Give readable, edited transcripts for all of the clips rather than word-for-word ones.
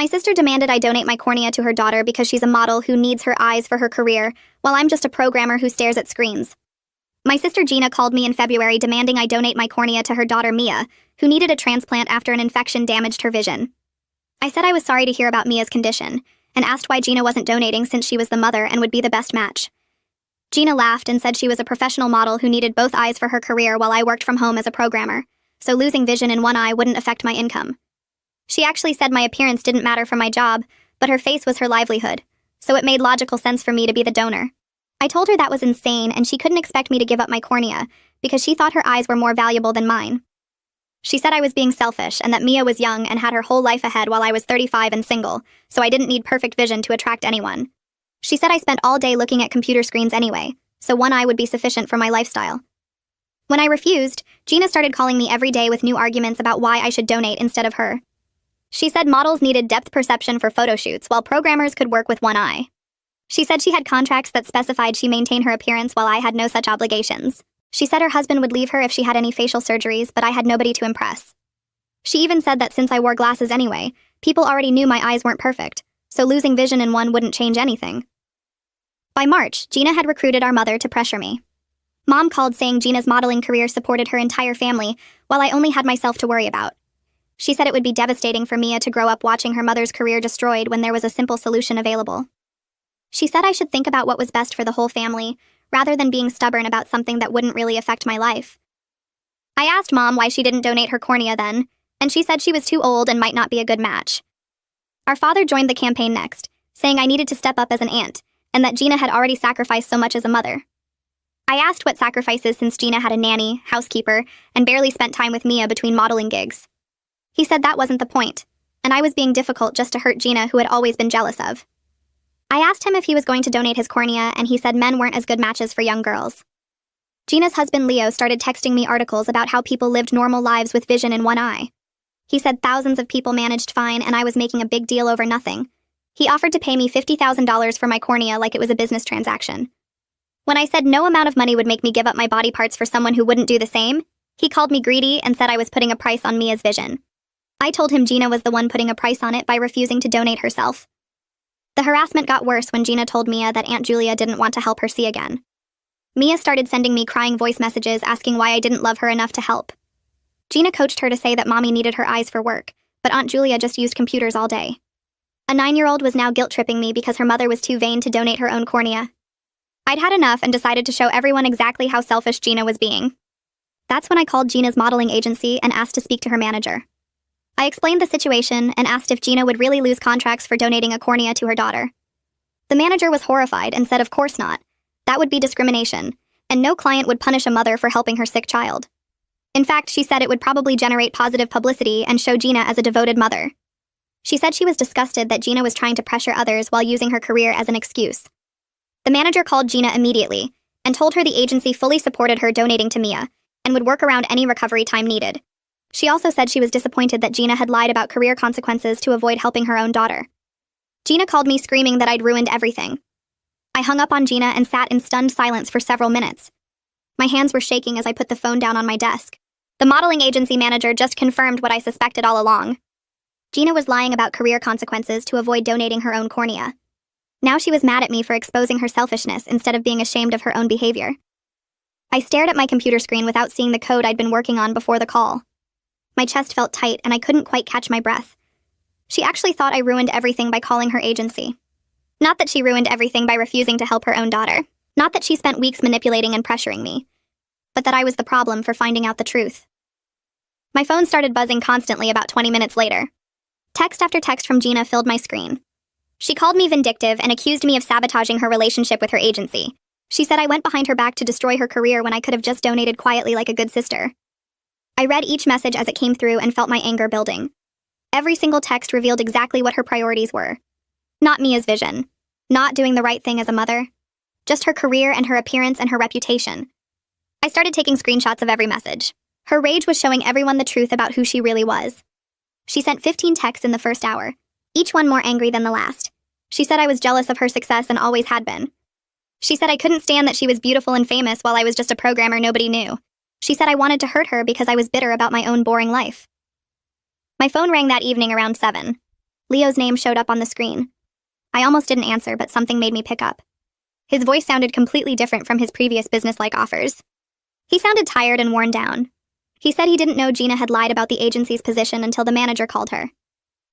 My sister demanded I donate my cornea to her daughter because she's a model who needs her eyes for her career, while I'm just a programmer who stares at screens. My sister Gina called me in February demanding I donate my cornea to her daughter Mia, who needed a transplant after an infection damaged her vision. I said I was sorry to hear about Mia's condition, and asked why Gina wasn't donating since she was the mother and would be the best match. Gina laughed and said she was a professional model who needed both eyes for her career while I worked from home as a programmer, so losing vision in one eye wouldn't affect my income. She actually said my appearance didn't matter for my job, but her face was her livelihood, so it made logical sense for me to be the donor. I told her that was insane and she couldn't expect me to give up my cornea because she thought her eyes were more valuable than mine. She said I was being selfish and that Mia was young and had her whole life ahead while I was 35 and single, so I didn't need perfect vision to attract anyone. She said I spent all day looking at computer screens anyway, so one eye would be sufficient for my lifestyle. When I refused, Gina started calling me every day with new arguments about why I should donate instead of her. She said models needed depth perception for photo shoots while programmers could work with one eye. She said she had contracts that specified she maintain her appearance while I had no such obligations. She said her husband would leave her if she had any facial surgeries, but I had nobody to impress. She even said that since I wore glasses anyway, people already knew my eyes weren't perfect, so losing vision in one wouldn't change anything. By March, Gina had recruited our mother to pressure me. Mom called saying Gina's modeling career supported her entire family, while I only had myself to worry about. She said it would be devastating for Mia to grow up watching her mother's career destroyed when there was a simple solution available. She said I should think about what was best for the whole family, rather than being stubborn about something that wouldn't really affect my life. I asked Mom why she didn't donate her cornea then, and she said she was too old and might not be a good match. Our father joined the campaign next, saying I needed to step up as an aunt, and that Gina had already sacrificed so much as a mother. I asked what sacrifices since Gina had a nanny, housekeeper, and barely spent time with Mia between modeling gigs. He said that wasn't the point, and I was being difficult just to hurt Gina, who had always been jealous of. I asked him if he was going to donate his cornea, and he said men weren't as good matches for young girls. Gina's husband Leo started texting me articles about how people lived normal lives with vision in one eye. He said thousands of people managed fine and I was making a big deal over nothing. He offered to pay me $50,000 for my cornea like it was a business transaction. When I said no amount of money would make me give up my body parts for someone who wouldn't do the same, he called me greedy and said I was putting a price on Mia's vision. I told him Gina was the one putting a price on it by refusing to donate herself. The harassment got worse when Gina told Mia that Aunt Julia didn't want to help her see again. Mia started sending me crying voice messages asking why I didn't love her enough to help. Gina coached her to say that Mommy needed her eyes for work, but Aunt Julia just used computers all day. A 9-year-old was now guilt-tripping me because her mother was too vain to donate her own cornea. I'd had enough and decided to show everyone exactly how selfish Gina was being. That's when I called Gina's modeling agency and asked to speak to her manager. I explained the situation and asked if Gina would really lose contracts for donating a cornea to her daughter. The manager was horrified and said of course not. That would be discrimination, and no client would punish a mother for helping her sick child. In fact, she said it would probably generate positive publicity and show Gina as a devoted mother. She said she was disgusted that Gina was trying to pressure others while using her career as an excuse. The manager called Gina immediately and told her the agency fully supported her donating to Mia and would work around any recovery time needed. She also said she was disappointed that Gina had lied about career consequences to avoid helping her own daughter. Gina called me screaming that I'd ruined everything. I hung up on Gina and sat in stunned silence for several minutes. My hands were shaking as I put the phone down on my desk. The modeling agency manager just confirmed what I suspected all along. Gina was lying about career consequences to avoid donating her own cornea. Now she was mad at me for exposing her selfishness instead of being ashamed of her own behavior. I stared at my computer screen without seeing the code I'd been working on before the call. My chest felt tight and I couldn't quite catch my breath. She actually thought I ruined everything by calling her agency. Not that she ruined everything by refusing to help her own daughter. Not that she spent weeks manipulating and pressuring me. But that I was the problem for finding out the truth. My phone started buzzing constantly about 20 minutes later. Text after text from Gina filled my screen. She called me vindictive and accused me of sabotaging her relationship with her agency. She said I went behind her back to destroy her career when I could have just donated quietly like a good sister. I read each message as it came through and felt my anger building. Every single text revealed exactly what her priorities were. Not Mia's vision. Not doing the right thing as a mother. Just her career and her appearance and her reputation. I started taking screenshots of every message. Her rage was showing everyone the truth about who she really was. She sent 15 texts in the first hour, each one more angry than the last. She said I was jealous of her success and always had been. She said I couldn't stand that she was beautiful and famous while I was just a programmer nobody knew. She said I wanted to hurt her because I was bitter about my own boring life. My phone rang that evening around 7. Leo's name showed up on the screen. I almost didn't answer, but something made me pick up. His voice sounded completely different from his previous business-like offers. He sounded tired and worn down. He said he didn't know Gina had lied about the agency's position until the manager called her.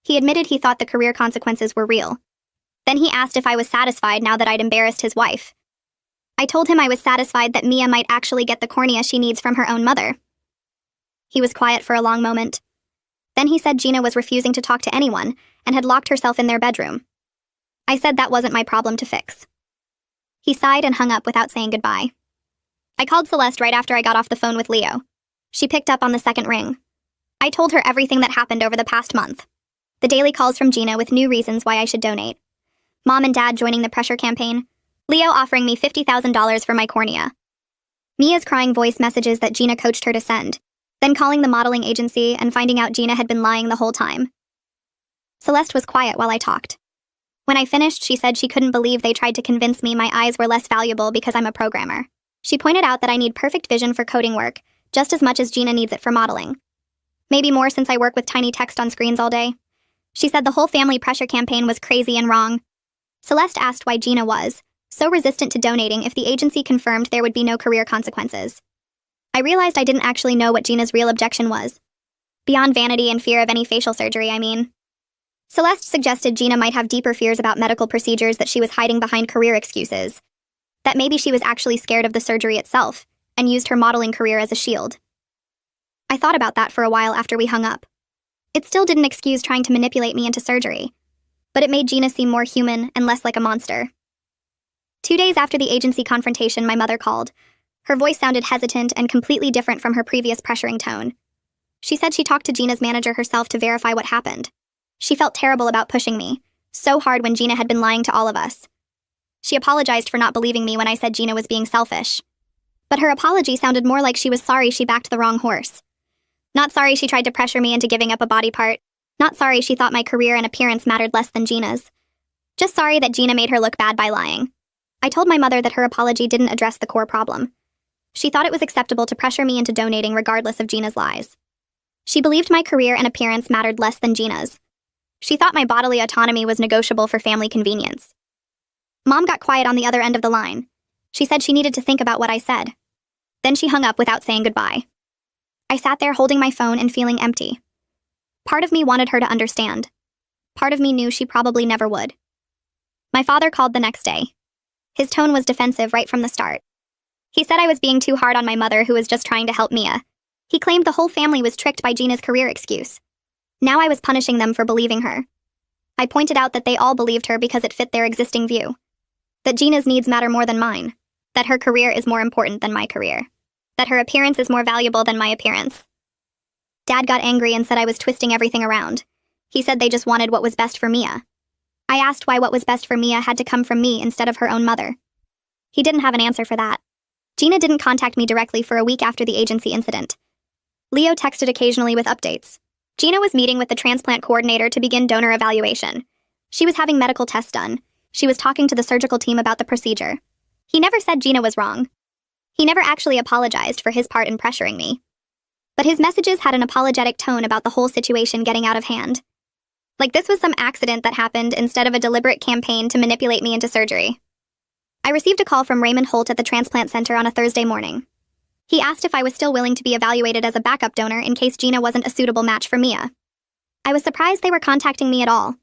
He admitted he thought the career consequences were real. Then he asked if I was satisfied now that I'd embarrassed his wife. I told him I was satisfied that Mia might actually get the cornea she needs from her own mother. He was quiet for a long moment. Then he said Gina was refusing to talk to anyone and had locked herself in their bedroom. I said that wasn't my problem to fix. He sighed and hung up without saying goodbye. I called Celeste right after I got off the phone with Leo. She picked up on the second ring. I told her everything that happened over the past month. The daily calls from Gina with new reasons why I should donate. Mom and Dad joining the pressure campaign. Leo offering me $50,000 for my cornea. Mia's crying voice messages that Gina coached her to send. Then calling the modeling agency and finding out Gina had been lying the whole time. Celeste was quiet while I talked. When I finished, she said she couldn't believe they tried to convince me my eyes were less valuable because I'm a programmer. She pointed out that I need perfect vision for coding work, just as much as Gina needs it for modeling. Maybe more since I work with tiny text on screens all day. She said the whole family pressure campaign was crazy and wrong. Celeste asked why Gina was so resistant to donating if the agency confirmed there would be no career consequences. I realized I didn't actually know what Gina's real objection was. Beyond vanity and fear of any facial surgery, I mean. Celeste suggested Gina might have deeper fears about medical procedures that she was hiding behind career excuses. That maybe she was actually scared of the surgery itself and used her modeling career as a shield. I thought about that for a while after we hung up. It still didn't excuse trying to manipulate me into surgery, but it made Gina seem more human and less like a monster. 2 days after the agency confrontation, my mother called. Her voice sounded hesitant and completely different from her previous pressuring tone. She said she talked to Gina's manager herself to verify what happened. She felt terrible about pushing me, so hard when Gina had been lying to all of us. She apologized for not believing me when I said Gina was being selfish. But her apology sounded more like she was sorry she backed the wrong horse. Not sorry she tried to pressure me into giving up a body part. Not sorry she thought my career and appearance mattered less than Gina's. Just sorry that Gina made her look bad by lying. I told my mother that her apology didn't address the core problem. She thought it was acceptable to pressure me into donating regardless of Gina's lies. She believed my career and appearance mattered less than Gina's. She thought my bodily autonomy was negotiable for family convenience. Mom got quiet on the other end of the line. She said she needed to think about what I said. Then she hung up without saying goodbye. I sat there holding my phone and feeling empty. Part of me wanted her to understand. Part of me knew she probably never would. My father called the next day. His tone was defensive right from the start. He said I was being too hard on my mother, who was just trying to help Mia. He claimed the whole family was tricked by Gina's career excuse. Now I was punishing them for believing her. I pointed out that they all believed her because it fit their existing view. That Gina's needs matter more than mine. That her career is more important than my career. That her appearance is more valuable than my appearance. Dad got angry and said I was twisting everything around. He said they just wanted what was best for Mia. I asked why what was best for Mia had to come from me instead of her own mother. He didn't have an answer for that. Gina didn't contact me directly for a week after the agency incident. Leo texted occasionally with updates. Gina was meeting with the transplant coordinator to begin donor evaluation. She was having medical tests done. She was talking to the surgical team about the procedure. He never said Gina was wrong. He never actually apologized for his part in pressuring me. But his messages had an apologetic tone about the whole situation getting out of hand. Like this was some accident that happened instead of a deliberate campaign to manipulate me into surgery. I received a call from Raymond Holt at the transplant center on a Thursday morning. He asked if I was still willing to be evaluated as a backup donor in case Gina wasn't a suitable match for Mia. I was surprised they were contacting me at all.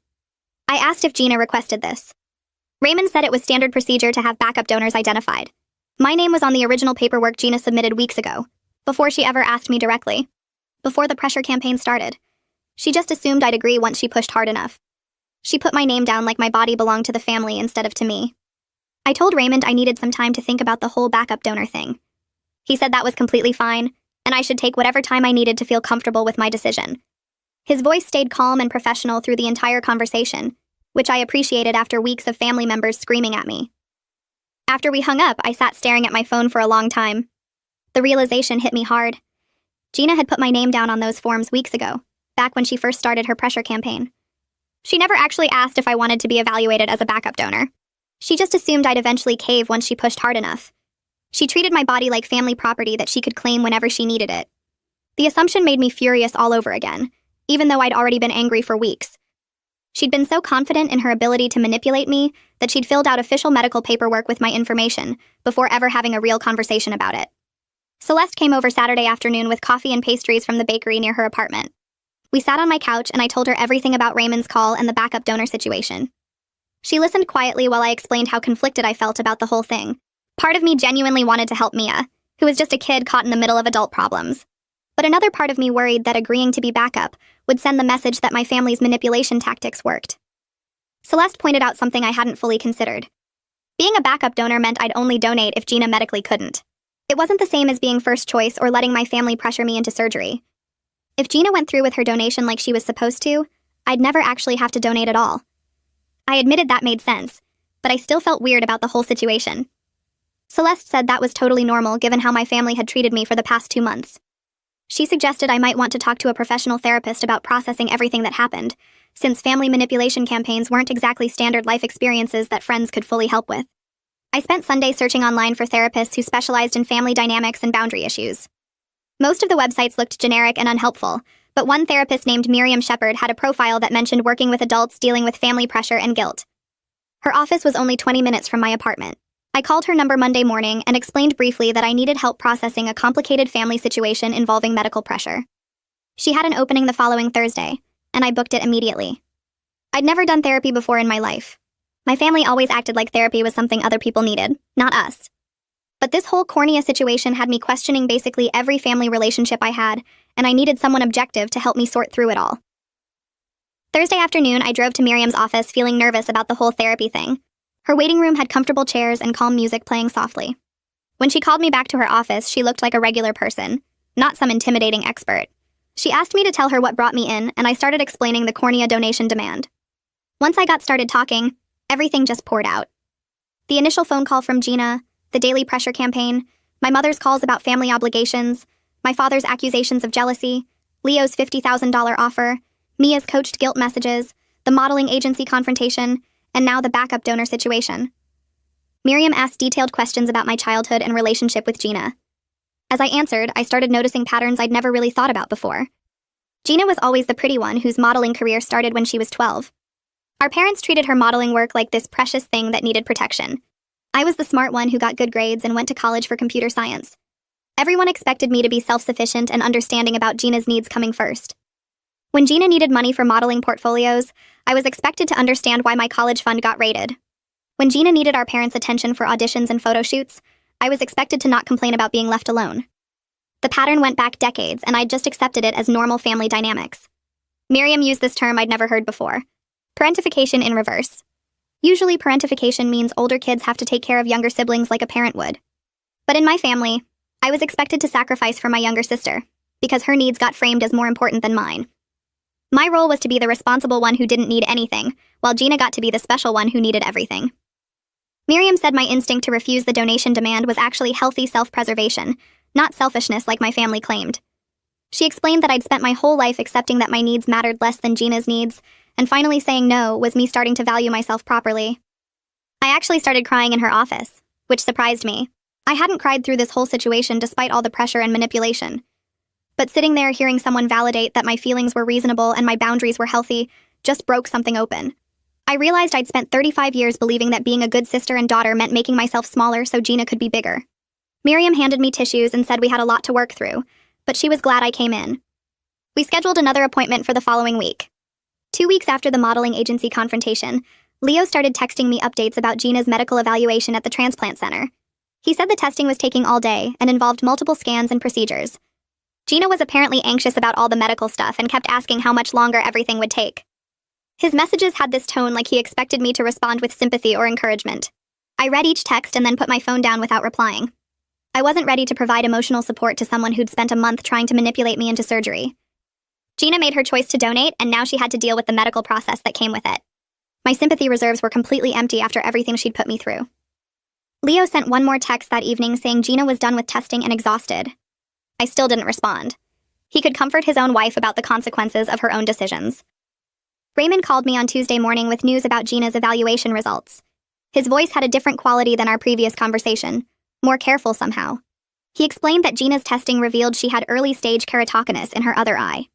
I asked if Gina requested this. Raymond said it was standard procedure to have backup donors identified. My name was on the original paperwork Gina submitted weeks ago, before she ever asked me directly. Before the pressure campaign started. She just assumed I'd agree once she pushed hard enough. She put my name down like my body belonged to the family instead of to me. I told Raymond I needed some time to think about the whole backup donor thing. He said that was completely fine, and I should take whatever time I needed to feel comfortable with my decision. His voice stayed calm and professional through the entire conversation, which I appreciated after weeks of family members screaming at me. After we hung up, I sat staring at my phone for a long time. The realization hit me hard. Gina had put my name down on those forms weeks ago, back when she first started her pressure campaign. She never actually asked if I wanted to be evaluated as a backup donor. She just assumed I'd eventually cave once she pushed hard enough. She treated my body like family property that she could claim whenever she needed it. The assumption made me furious all over again, even though I'd already been angry for weeks. She'd been so confident in her ability to manipulate me that she'd filled out official medical paperwork with my information before ever having a real conversation about it. Celeste came over Saturday afternoon with coffee and pastries from the bakery near her apartment. We sat on my couch and I told her everything about Raymond's call and the backup donor situation. She listened quietly while I explained how conflicted I felt about the whole thing. Part of me genuinely wanted to help Mia, who was just a kid caught in the middle of adult problems. But another part of me worried that agreeing to be backup would send the message that my family's manipulation tactics worked. Celeste pointed out something I hadn't fully considered. Being a backup donor meant I'd only donate if Gina medically couldn't. It wasn't the same as being first choice or letting my family pressure me into surgery. If Gina went through with her donation like she was supposed to, I'd never actually have to donate at all. I admitted that made sense, but I still felt weird about the whole situation. Celeste said that was totally normal given how my family had treated me for the past 2 months. She suggested I might want to talk to a professional therapist about processing everything that happened, since family manipulation campaigns weren't exactly standard life experiences that friends could fully help with. I spent Sunday searching online for therapists who specialized in family dynamics and boundary issues. Most of the websites looked generic and unhelpful, but one therapist named Miriam Shepard had a profile that mentioned working with adults dealing with family pressure and guilt. Her office was only 20 minutes from my apartment. I called her number Monday morning and explained briefly that I needed help processing a complicated family situation involving medical pressure. She had an opening the following Thursday, and I booked it immediately. I'd never done therapy before in my life. My family always acted like therapy was something other people needed, not us. But this whole cornea situation had me questioning basically every family relationship I had, and I needed someone objective to help me sort through it all. Thursday afternoon, I drove to Miriam's office feeling nervous about the whole therapy thing. Her waiting room had comfortable chairs and calm music playing softly. When she called me back to her office, she looked like a regular person, not some intimidating expert. She asked me to tell her what brought me in, and I started explaining the cornea donation demand. Once I got started talking, everything just poured out. The initial phone call from Gina, the daily pressure campaign, my mother's calls about family obligations, my father's accusations of jealousy, Leo's $50,000 offer, Mia's coached guilt messages, the modeling agency confrontation, and now the backup donor situation. Miriam asked detailed questions about my childhood and relationship with Gina. As I answered, I started noticing patterns I'd never really thought about before. Gina was always the pretty one whose modeling career started when she was 12. Our parents treated her modeling work like this precious thing that needed protection. I was the smart one who got good grades and went to college for computer science. Everyone expected me to be self-sufficient and understanding about Gina's needs coming first. When Gina needed money for modeling portfolios, I was expected to understand why my college fund got raided. When Gina needed our parents' attention for auditions and photo shoots, I was expected to not complain about being left alone. The pattern went back decades, and I'd just accepted it as normal family dynamics. Miriam used this term I'd never heard before. Parentification in reverse. Usually, parentification means older kids have to take care of younger siblings like a parent would. But in my family, I was expected to sacrifice for my younger sister, because her needs got framed as more important than mine. My role was to be the responsible one who didn't need anything, while Gina got to be the special one who needed everything. Miriam said my instinct to refuse the donation demand was actually healthy self-preservation, not selfishness like my family claimed. She explained that I'd spent my whole life accepting that my needs mattered less than Gina's needs, and finally saying no was me starting to value myself properly. I actually started crying in her office, which surprised me. I hadn't cried through this whole situation despite all the pressure and manipulation. But sitting there hearing someone validate that my feelings were reasonable and my boundaries were healthy just broke something open. I realized I'd spent 35 years believing that being a good sister and daughter meant making myself smaller so Gina could be bigger. Miriam handed me tissues and said we had a lot to work through, but she was glad I came in. We scheduled another appointment for the following week. 2 weeks after the modeling agency confrontation, Leo started texting me updates about Gina's medical evaluation at the transplant center. He said the testing was taking all day and involved multiple scans and procedures. Gina was apparently anxious about all the medical stuff and kept asking how much longer everything would take. His messages had this tone like he expected me to respond with sympathy or encouragement. I read each text and then put my phone down without replying. I wasn't ready to provide emotional support to someone who'd spent a month trying to manipulate me into surgery. Gina made her choice to donate, and now she had to deal with the medical process that came with it. My sympathy reserves were completely empty after everything she'd put me through. Leo sent one more text that evening saying Gina was done with testing and exhausted. I still didn't respond. He could comfort his own wife about the consequences of her own decisions. Raymond called me on Tuesday morning with news about Gina's evaluation results. His voice had a different quality than our previous conversation, more careful somehow. He explained that Gina's testing revealed she had early-stage keratoconus in her other eye.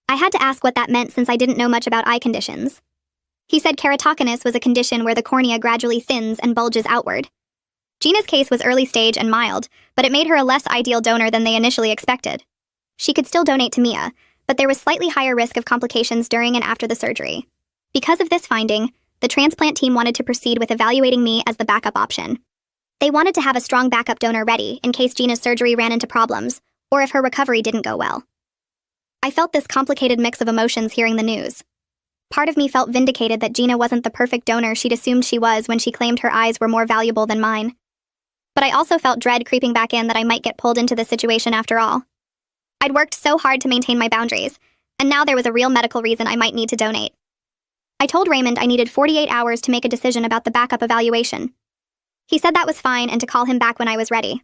I had to ask what that meant since I didn't know much about eye conditions. He said keratoconus was a condition where the cornea gradually thins and bulges outward. Gina's case was early stage and mild, but it made her a less ideal donor than they initially expected. She could still donate to Mia, but there was slightly higher risk of complications during and after the surgery. Because of this finding, the transplant team wanted to proceed with evaluating me as the backup option. They wanted to have a strong backup donor ready in case Gina's surgery ran into problems, or if her recovery didn't go well. I felt this complicated mix of emotions hearing the news. Part of me felt vindicated that Gina wasn't the perfect donor she'd assumed she was when she claimed her eyes were more valuable than mine. But I also felt dread creeping back in that I might get pulled into this situation after all. I'd worked so hard to maintain my boundaries, and now there was a real medical reason I might need to donate. I told Raymond I needed 48 hours to make a decision about the backup evaluation. He said that was fine and to call him back when I was ready.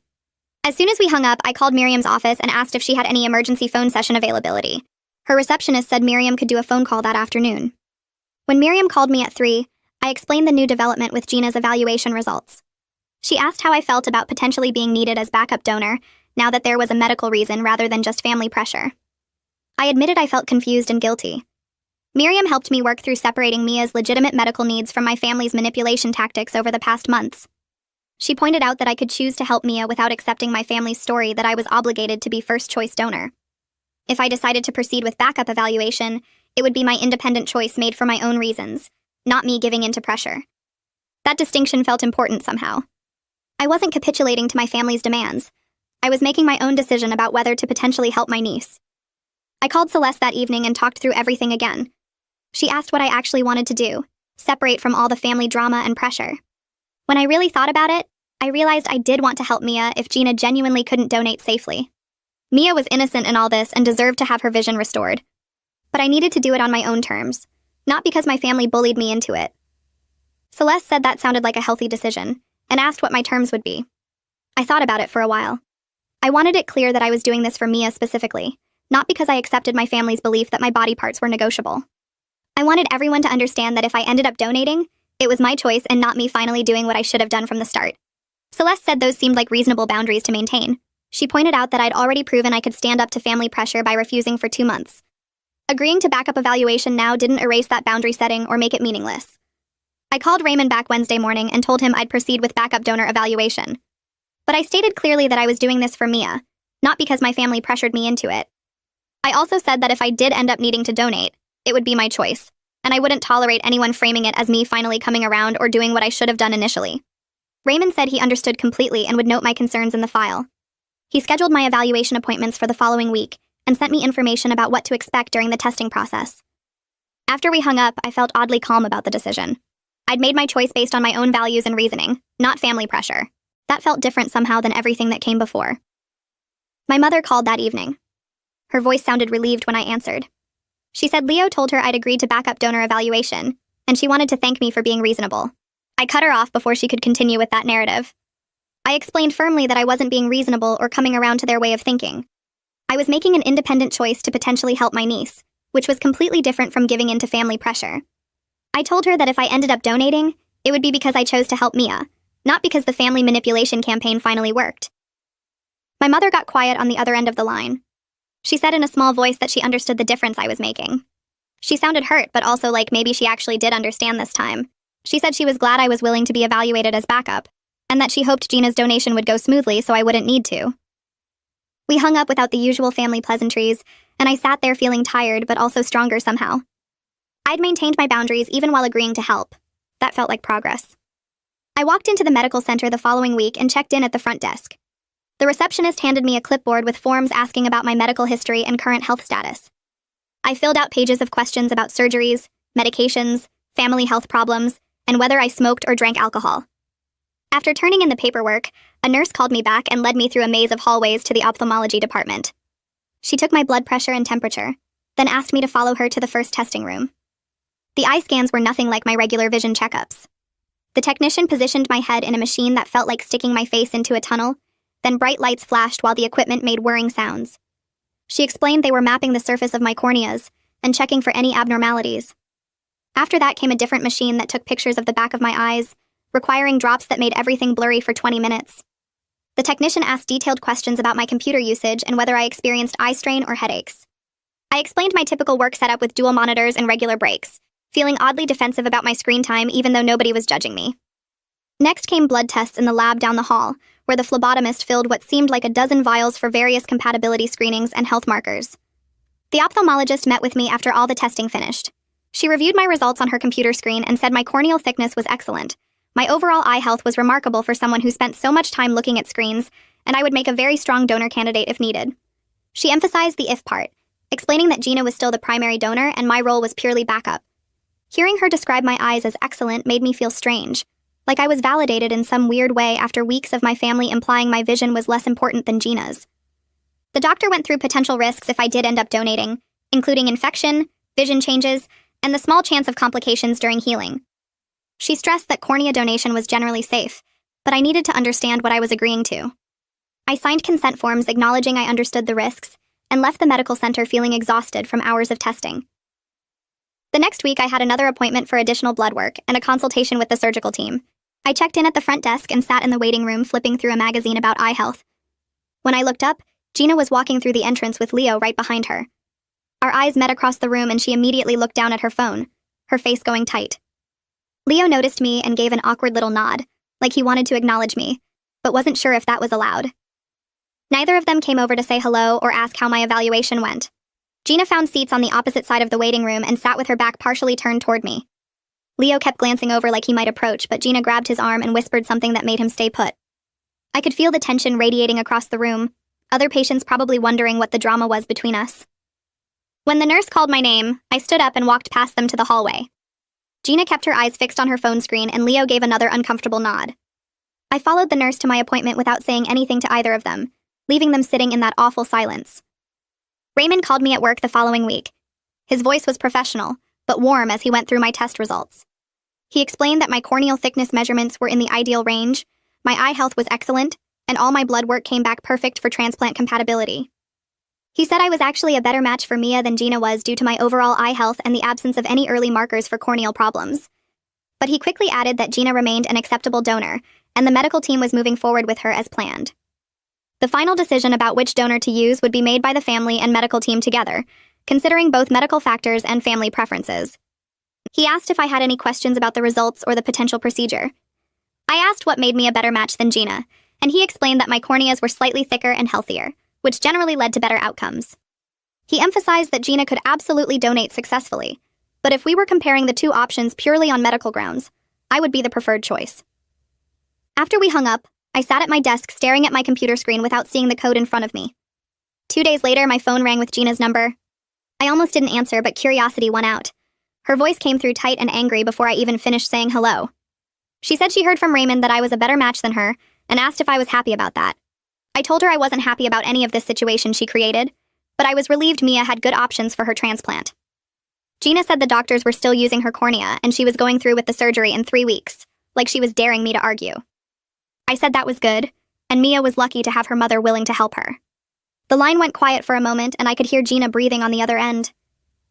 As soon as we hung up, I called Miriam's office and asked if she had any emergency phone session availability. Her receptionist said Miriam could do a phone call that afternoon. When Miriam called me at 3, I explained the new development with Gina's evaluation results. She asked how I felt about potentially being needed as backup donor, now that there was a medical reason rather than just family pressure. I admitted I felt confused and guilty. Miriam helped me work through separating Mia's legitimate medical needs from my family's manipulation tactics over the past months. She pointed out that I could choose to help Mia without accepting my family's story that I was obligated to be first-choice donor. If I decided to proceed with backup evaluation, it would be my independent choice made for my own reasons, not me giving in to pressure. That distinction felt important somehow. I wasn't capitulating to my family's demands. I was making my own decision about whether to potentially help my niece. I called Celeste that evening and talked through everything again. She asked what I actually wanted to do, separate from all the family drama and pressure. When I really thought about it, I realized I did want to help Mia if Gina genuinely couldn't donate safely. Mia was innocent in all this and deserved to have her vision restored. But I needed to do it on my own terms, not because my family bullied me into it. Celeste said that sounded like a healthy decision, and asked what my terms would be. I thought about it for a while. I wanted it clear that I was doing this for Mia specifically, not because I accepted my family's belief that my body parts were negotiable. I wanted everyone to understand that if I ended up donating, it was my choice and not me finally doing what I should have done from the start. Celeste said those seemed like reasonable boundaries to maintain. She pointed out that I'd already proven I could stand up to family pressure by refusing for 2 months. Agreeing to backup evaluation now didn't erase that boundary setting or make it meaningless. I called Raymond back Wednesday morning and told him I'd proceed with backup donor evaluation. But I stated clearly that I was doing this for Mia, not because my family pressured me into it. I also said that if I did end up needing to donate, it would be my choice, and I wouldn't tolerate anyone framing it as me finally coming around or doing what I should have done initially. Raymond said he understood completely and would note my concerns in the file. He scheduled my evaluation appointments for the following week and sent me information about what to expect during the testing process. After we hung up, I felt oddly calm about the decision. I'd made my choice based on my own values and reasoning, not family pressure. That felt different somehow than everything that came before. My mother called that evening. Her voice sounded relieved when I answered. She said Leo told her I'd agreed to backup donor evaluation, and she wanted to thank me for being reasonable. I cut her off before she could continue with that narrative. I explained firmly that I wasn't being reasonable or coming around to their way of thinking. I was making an independent choice to potentially help my niece, which was completely different from giving in to family pressure. I told her that if I ended up donating, it would be because I chose to help Mia, not because the family manipulation campaign finally worked. My mother got quiet on the other end of the line. She said in a small voice that she understood the difference I was making. She sounded hurt, but also like maybe she actually did understand this time. She said she was glad I was willing to be evaluated as backup, and that she hoped Gina's donation would go smoothly so I wouldn't need to. We hung up without the usual family pleasantries, and I sat there feeling tired but also stronger somehow. I'd maintained my boundaries even while agreeing to help. That felt like progress. I walked into the medical center the following week and checked in at the front desk. The receptionist handed me a clipboard with forms asking about my medical history and current health status. I filled out pages of questions about surgeries, medications, family health problems, and whether I smoked or drank alcohol. After turning in the paperwork, a nurse called me back and led me through a maze of hallways to the ophthalmology department. She took my blood pressure and temperature, then asked me to follow her to the first testing room. The eye scans were nothing like my regular vision checkups. The technician positioned my head in a machine that felt like sticking my face into a tunnel, then bright lights flashed while the equipment made whirring sounds. She explained they were mapping the surface of my corneas and checking for any abnormalities. After that came a different machine that took pictures of the back of my eyes, requiring drops that made everything blurry for 20 minutes. The technician asked detailed questions about my computer usage and whether I experienced eye strain or headaches. I explained my typical work setup with dual monitors and regular breaks, feeling oddly defensive about my screen time even though nobody was judging me. Next came blood tests in the lab down the hall, where the phlebotomist filled what seemed like a dozen vials for various compatibility screenings and health markers. The ophthalmologist met with me after all the testing finished. She reviewed my results on her computer screen and said my corneal thickness was excellent. My overall eye health was remarkable for someone who spent so much time looking at screens, and I would make a very strong donor candidate if needed. She emphasized the if part, explaining that Gina was still the primary donor and my role was purely backup. Hearing her describe my eyes as excellent made me feel strange, like I was validated in some weird way after weeks of my family implying my vision was less important than Gina's. The doctor went through potential risks if I did end up donating, including infection, vision changes, and the small chance of complications during healing. She stressed that cornea donation was generally safe, but I needed to understand what I was agreeing to. I signed consent forms acknowledging I understood the risks, and left the medical center feeling exhausted from hours of testing. The next week I had another appointment for additional blood work and a consultation with the surgical team. I checked in at the front desk and sat in the waiting room flipping through a magazine about eye health. When I looked up, Gina was walking through the entrance with Leo right behind her. Our eyes met across the room and she immediately looked down at her phone, her face going tight. Leo noticed me and gave an awkward little nod, like he wanted to acknowledge me, but wasn't sure if that was allowed. Neither of them came over to say hello or ask how my evaluation went. Gina found seats on the opposite side of the waiting room and sat with her back partially turned toward me. Leo kept glancing over like he might approach, but Gina grabbed his arm and whispered something that made him stay put. I could feel the tension radiating across the room, other patients probably wondering what the drama was between us. When the nurse called my name, I stood up and walked past them to the hallway. Gina kept her eyes fixed on her phone screen and Leo gave another uncomfortable nod. I followed the nurse to my appointment without saying anything to either of them, leaving them sitting in that awful silence. Raymond called me at work the following week. His voice was professional, but warm as he went through my test results. He explained that my corneal thickness measurements were in the ideal range, my eye health was excellent, and all my blood work came back perfect for transplant compatibility. He said I was actually a better match for Mia than Gina was due to my overall eye health and the absence of any early markers for corneal problems. But he quickly added that Gina remained an acceptable donor, and the medical team was moving forward with her as planned. The final decision about which donor to use would be made by the family and medical team together, considering both medical factors and family preferences. He asked if I had any questions about the results or the potential procedure. I asked what made me a better match than Gina, and he explained that my corneas were slightly thicker and healthier, which generally led to better outcomes. He emphasized that Gina could absolutely donate successfully, but if we were comparing the two options purely on medical grounds, I would be the preferred choice. After we hung up, I sat at my desk staring at my computer screen without seeing the code in front of me. 2 days later, my phone rang with Gina's number. I almost didn't answer, but curiosity won out. Her voice came through tight and angry before I even finished saying hello. She said she heard from Raymond that I was a better match than her, and asked if I was happy about that. I told her I wasn't happy about any of this situation she created, but I was relieved Mia had good options for her transplant. Gina said the doctors were still using her cornea, and she was going through with the surgery in 3 weeks, like she was daring me to argue. I said that was good, and Mia was lucky to have her mother willing to help her. The line went quiet for a moment, and I could hear Gina breathing on the other end.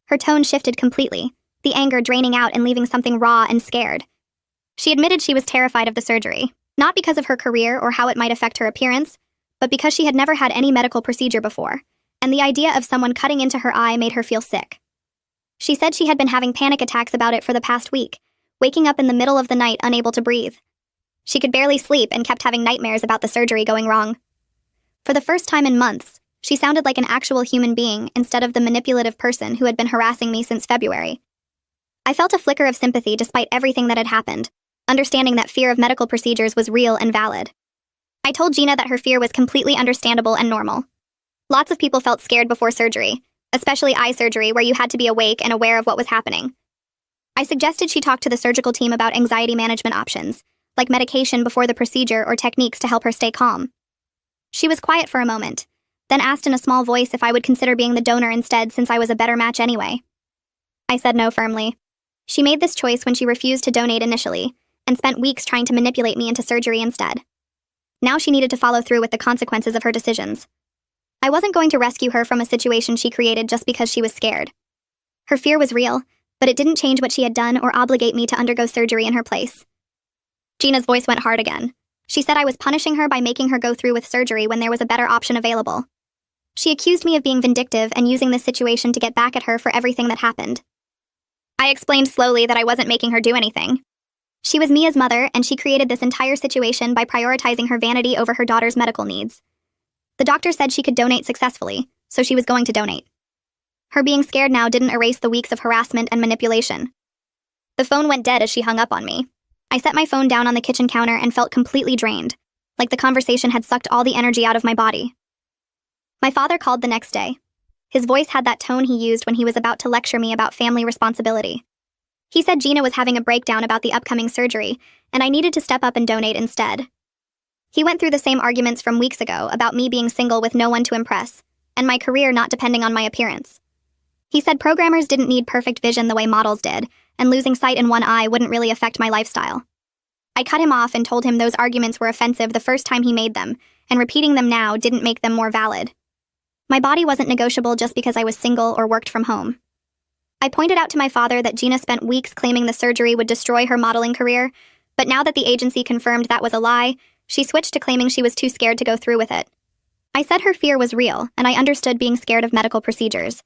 Her tone shifted completely, the anger draining out and leaving something raw and scared. She admitted she was terrified of the surgery, not because of her career or how it might affect her appearance, but because she had never had any medical procedure before, and the idea of someone cutting into her eye made her feel sick. She said she had been having panic attacks about it for the past week, waking up in the middle of the night unable to breathe. She could barely sleep and kept having nightmares about the surgery going wrong. For the first time in months, she sounded like an actual human being instead of the manipulative person who had been harassing me since February. I felt a flicker of sympathy despite everything that had happened, understanding that fear of medical procedures was real and valid. I told Gina that her fear was completely understandable and normal. Lots of people felt scared before surgery, especially eye surgery where you had to be awake and aware of what was happening. I suggested she talk to the surgical team about anxiety management options, like medication before the procedure or techniques to help her stay calm. She was quiet for a moment, then asked in a small voice if I would consider being the donor instead since I was a better match anyway. I said no firmly. She made this choice when she refused to donate initially, and spent weeks trying to manipulate me into surgery instead. Now she needed to follow through with the consequences of her decisions. I wasn't going to rescue her from a situation she created just because she was scared. Her fear was real, but it didn't change what she had done or obligate me to undergo surgery in her place. Gina's voice went hard again. She said I was punishing her by making her go through with surgery when there was a better option available. She accused me of being vindictive and using this situation to get back at her for everything that happened. I explained slowly that I wasn't making her do anything. She was Mia's mother, and she created this entire situation by prioritizing her vanity over her daughter's medical needs. The doctor said she could donate successfully, so she was going to donate. Her being scared now didn't erase the weeks of harassment and manipulation. The phone went dead as she hung up on me. I set my phone down on the kitchen counter and felt completely drained, like the conversation had sucked all the energy out of my body. My father called the next day. His voice had that tone he used when he was about to lecture me about family responsibility. He said Gina was having a breakdown about the upcoming surgery, and I needed to step up and donate instead. He went through the same arguments from weeks ago about me being single with no one to impress, and my career not depending on my appearance. He said programmers didn't need perfect vision the way models did, and losing sight in one eye wouldn't really affect my lifestyle. I cut him off and told him those arguments were offensive the first time he made them, and repeating them now didn't make them more valid. My body wasn't negotiable just because I was single or worked from home. I pointed out to my father that Gina spent weeks claiming the surgery would destroy her modeling career, but now that the agency confirmed that was a lie, she switched to claiming she was too scared to go through with it. I said her fear was real, and I understood being scared of medical procedures.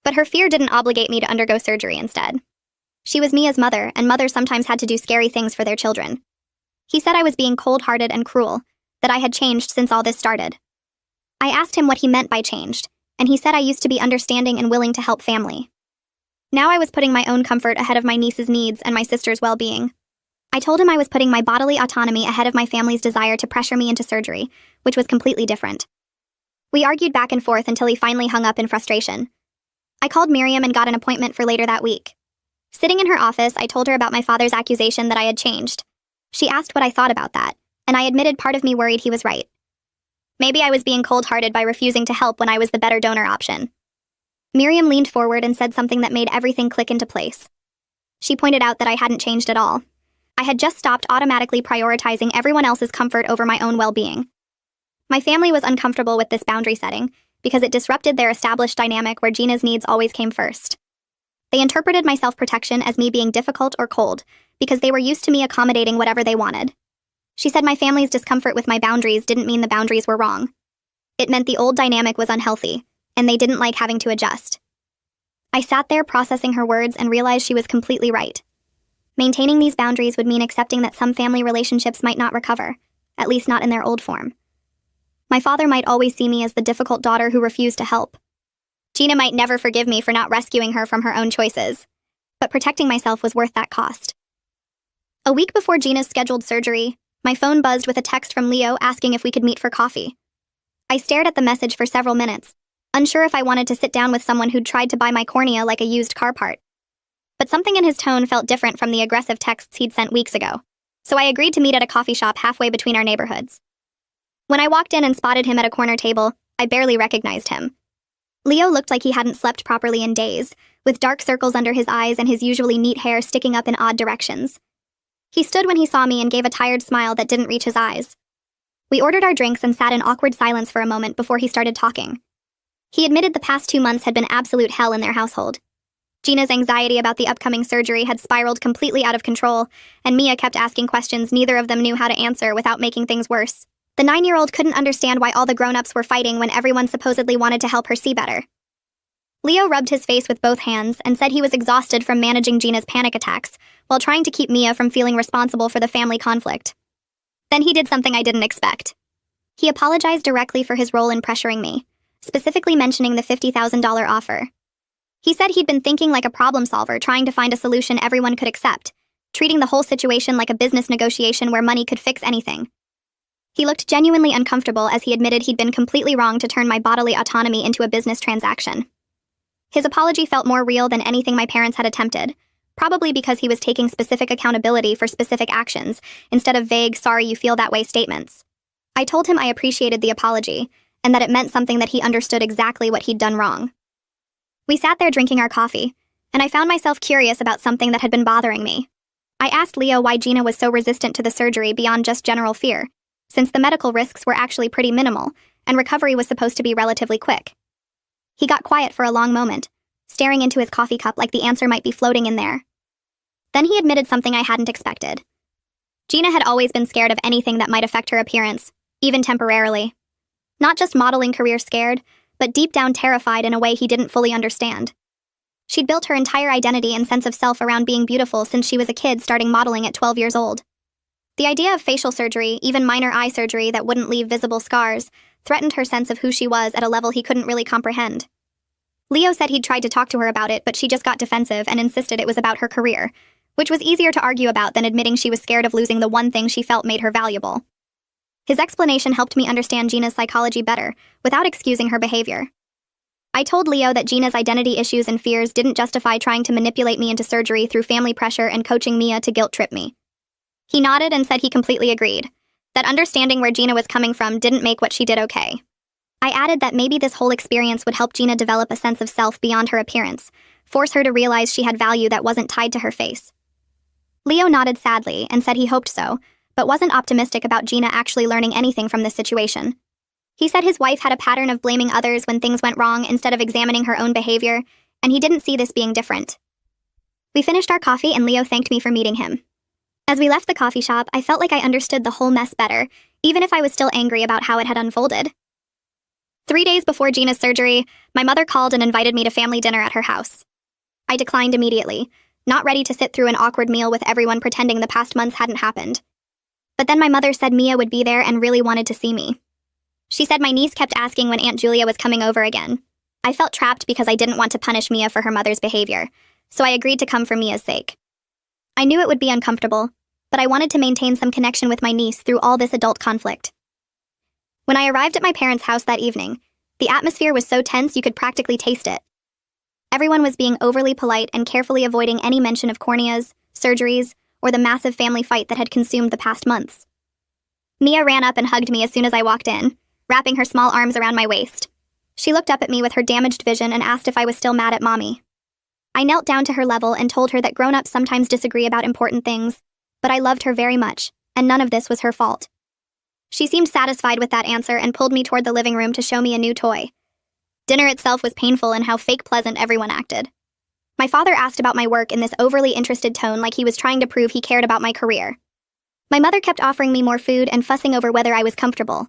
But her fear didn't obligate me to undergo surgery instead. She was Mia's mother, and mothers sometimes had to do scary things for their children. He said I was being cold-hearted and cruel, that I had changed since all this started. I asked him what he meant by changed, and he said I used to be understanding and willing to help family. Now I was putting my own comfort ahead of my niece's needs and my sister's well-being. I told him I was putting my bodily autonomy ahead of my family's desire to pressure me into surgery, which was completely different. We argued back and forth until he finally hung up in frustration. I called Miriam and got an appointment for later that week. Sitting in her office, I told her about my father's accusation that I had changed. She asked what I thought about that, and I admitted part of me worried he was right. Maybe I was being cold-hearted by refusing to help when I was the better donor option. Miriam leaned forward and said something that made everything click into place. She pointed out that I hadn't changed at all. I had just stopped automatically prioritizing everyone else's comfort over my own well-being. My family was uncomfortable with this boundary setting because it disrupted their established dynamic where Gina's needs always came first. They interpreted my self-protection as me being difficult or cold because they were used to me accommodating whatever they wanted. She said my family's discomfort with my boundaries didn't mean the boundaries were wrong. It meant the old dynamic was unhealthy, and they didn't like having to adjust. I sat there processing her words and realized she was completely right. Maintaining these boundaries would mean accepting that some family relationships might not recover, at least not in their old form. My father might always see me as the difficult daughter who refused to help. Gina might never forgive me for not rescuing her from her own choices, but protecting myself was worth that cost. A week before Gina's scheduled surgery, my phone buzzed with a text from Leo asking if we could meet for coffee. I stared at the message for several minutes, unsure if I wanted to sit down with someone who'd tried to buy my cornea like a used car part. But something in his tone felt different from the aggressive texts he'd sent weeks ago, so I agreed to meet at a coffee shop halfway between our neighborhoods. When I walked in and spotted him at a corner table, I barely recognized him. Leo looked like he hadn't slept properly in days, with dark circles under his eyes and his usually neat hair sticking up in odd directions. He stood when he saw me and gave a tired smile that didn't reach his eyes. We ordered our drinks and sat in awkward silence for a moment before he started talking. He admitted the past 2 months had been absolute hell in their household. Gina's anxiety about the upcoming surgery had spiraled completely out of control, and Mia kept asking questions neither of them knew how to answer without making things worse. The 9-year-old couldn't understand why all the grown-ups were fighting when everyone supposedly wanted to help her see better. Leo rubbed his face with both hands and said he was exhausted from managing Gina's panic attacks while trying to keep Mia from feeling responsible for the family conflict. Then he did something I didn't expect. He apologized directly for his role in pressuring me, specifically mentioning the $50,000 offer. He said he'd been thinking like a problem solver, trying to find a solution everyone could accept, treating the whole situation like a business negotiation where money could fix anything. He looked genuinely uncomfortable as he admitted he'd been completely wrong to turn my bodily autonomy into a business transaction. His apology felt more real than anything my parents had attempted, probably because he was taking specific accountability for specific actions instead of vague, sorry you feel that way statements. I told him I appreciated the apology, and that it meant something that he understood exactly what he'd done wrong. We sat there drinking our coffee, and I found myself curious about something that had been bothering me. I asked Leo why Gina was so resistant to the surgery beyond just general fear, since the medical risks were actually pretty minimal, and recovery was supposed to be relatively quick. He got quiet for a long moment, staring into his coffee cup like the answer might be floating in there. Then he admitted something I hadn't expected. Gina had always been scared of anything that might affect her appearance, even temporarily. Not just modeling career scared, but deep down terrified in a way he didn't fully understand. She'd built her entire identity and sense of self around being beautiful since she was a kid, starting modeling at 12 years old. The idea of facial surgery, even minor eye surgery that wouldn't leave visible scars, threatened her sense of who she was at a level he couldn't really comprehend. Leo said he'd tried to talk to her about it, but she just got defensive and insisted it was about her career, which was easier to argue about than admitting she was scared of losing the one thing she felt made her valuable. His explanation helped me understand Gina's psychology better, without excusing her behavior. I told Leo that Gina's identity issues and fears didn't justify trying to manipulate me into surgery through family pressure and coaching Mia to guilt-trip me. He nodded and said he completely agreed, that understanding where Gina was coming from didn't make what she did okay. I added that maybe this whole experience would help Gina develop a sense of self beyond her appearance, force her to realize she had value that wasn't tied to her face. Leo nodded sadly and said he hoped so, but wasn't optimistic about Gina actually learning anything from this situation. He said his wife had a pattern of blaming others when things went wrong instead of examining her own behavior, and he didn't see this being different. We finished our coffee and Leo thanked me for meeting him. As we left the coffee shop, I felt like I understood the whole mess better, even if I was still angry about how it had unfolded. 3 days before Gina's surgery, my mother called and invited me to family dinner at her house. I declined immediately, not ready to sit through an awkward meal with everyone pretending the past months hadn't happened. But then my mother said Mia would be there and really wanted to see me. She said my niece kept asking when Aunt Julia was coming over again. I felt trapped because I didn't want to punish Mia for her mother's behavior, so I agreed to come for Mia's sake. I knew it would be uncomfortable, but I wanted to maintain some connection with my niece through all this adult conflict. When I arrived at my parents' house that evening, the atmosphere was so tense you could practically taste it. Everyone was being overly polite and carefully avoiding any mention of corneas, surgeries, or the massive family fight that had consumed the past months. Mia ran up and hugged me as soon as I walked in, wrapping her small arms around my waist. She looked up at me with her damaged vision and asked if I was still mad at Mommy. I knelt down to her level and told her that grown-ups sometimes disagree about important things, but I loved her very much, and none of this was her fault. She seemed satisfied with that answer and pulled me toward the living room to show me a new toy. Dinner itself was painful in how fake pleasant everyone acted. My father asked about my work in this overly interested tone, like he was trying to prove he cared about my career. My mother kept offering me more food and fussing over whether I was comfortable.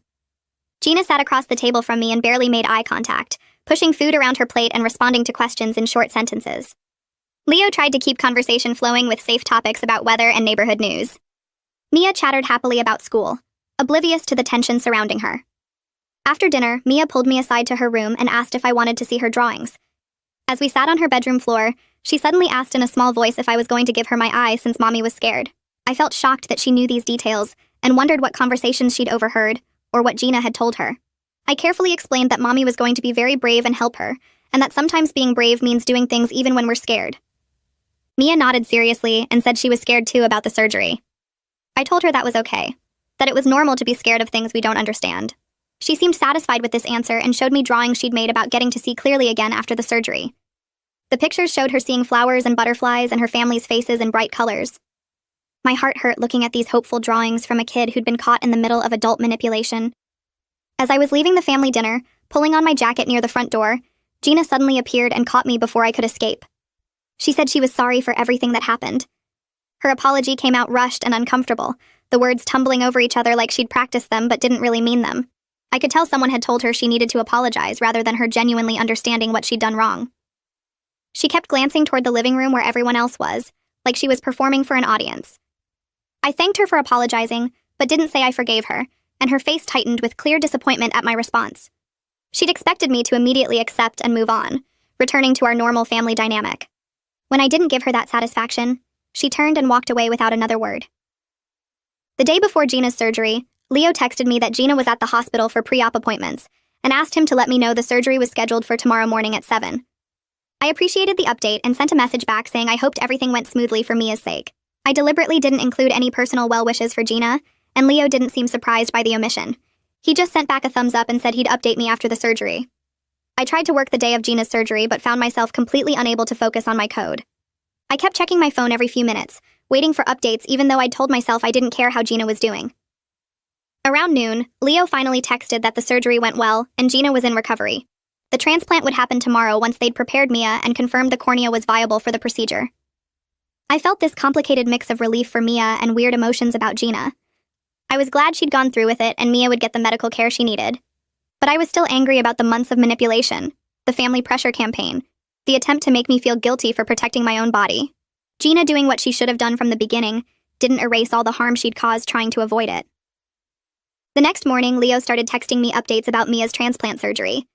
Gina sat across the table from me and barely made eye contact, pushing food around her plate and responding to questions in short sentences. Leo tried to keep conversation flowing with safe topics about weather and neighborhood news. Mia chattered happily about school, oblivious to the tension surrounding her. After dinner, Mia pulled me aside to her room and asked if I wanted to see her drawings. As we sat on her bedroom floor, she suddenly asked in a small voice if I was going to give her my eye since Mommy was scared. I felt shocked that she knew these details and wondered what conversations she'd overheard or what Gina had told her. I carefully explained that Mommy was going to be very brave and help her, and that sometimes being brave means doing things even when we're scared. Mia nodded seriously and said she was scared too about the surgery. I told her that was okay, that it was normal to be scared of things we don't understand. She seemed satisfied with this answer and showed me drawings she'd made about getting to see clearly again after the surgery. The pictures showed her seeing flowers and butterflies and her family's faces in bright colors. My heart hurt looking at these hopeful drawings from a kid who'd been caught in the middle of adult manipulation. As I was leaving the family dinner, pulling on my jacket near the front door, Gina suddenly appeared and caught me before I could escape. She said she was sorry for everything that happened. Her apology came out rushed and uncomfortable, the words tumbling over each other like she'd practiced them but didn't really mean them. I could tell someone had told her she needed to apologize rather than her genuinely understanding what she'd done wrong. She kept glancing toward the living room where everyone else was, like she was performing for an audience. I thanked her for apologizing, but didn't say I forgave her, and her face tightened with clear disappointment at my response. She'd expected me to immediately accept and move on, returning to our normal family dynamic. When I didn't give her that satisfaction, she turned and walked away without another word. The day before Gina's surgery, Leo texted me that Gina was at the hospital for pre-op appointments and asked him to let me know the surgery was scheduled for tomorrow morning at 7. I appreciated the update and sent a message back saying I hoped everything went smoothly for Mia's sake. I deliberately didn't include any personal well wishes for Gina, and Leo didn't seem surprised by the omission. He just sent back a thumbs up and said he'd update me after the surgery. I tried to work the day of Gina's surgery but found myself completely unable to focus on my code. I kept checking my phone every few minutes, waiting for updates even though I'd told myself I didn't care how Gina was doing. Around noon, Leo finally texted that the surgery went well and Gina was in recovery. The transplant would happen tomorrow once they'd prepared Mia and confirmed the cornea was viable for the procedure. I felt this complicated mix of relief for Mia and weird emotions about Gina. I was glad she'd gone through with it and Mia would get the medical care she needed. But I was still angry about the months of manipulation, the family pressure campaign, the attempt to make me feel guilty for protecting my own body. Gina doing what she should have done from the beginning didn't erase all the harm she'd caused trying to avoid it. The next morning, Leo started texting me updates about Mia's transplant surgery.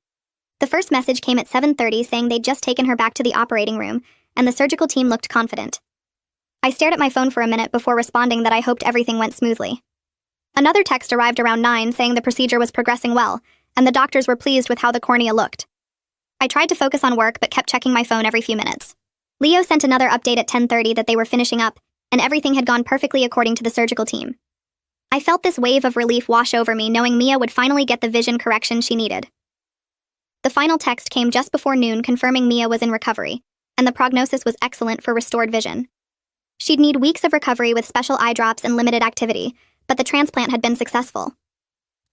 The first message came at 7:30 saying they'd just taken her back to the operating room, and the surgical team looked confident. I stared at my phone for a minute before responding that I hoped everything went smoothly. Another text arrived around 9 saying the procedure was progressing well, and the doctors were pleased with how the cornea looked. I tried to focus on work but kept checking my phone every few minutes. Leo sent another update at 10:30 that they were finishing up, and everything had gone perfectly according to the surgical team. I felt this wave of relief wash over me knowing Mia would finally get the vision correction she needed. The final text came just before noon confirming Mia was in recovery, and the prognosis was excellent for restored vision. She'd need weeks of recovery with special eye drops and limited activity, but the transplant had been successful.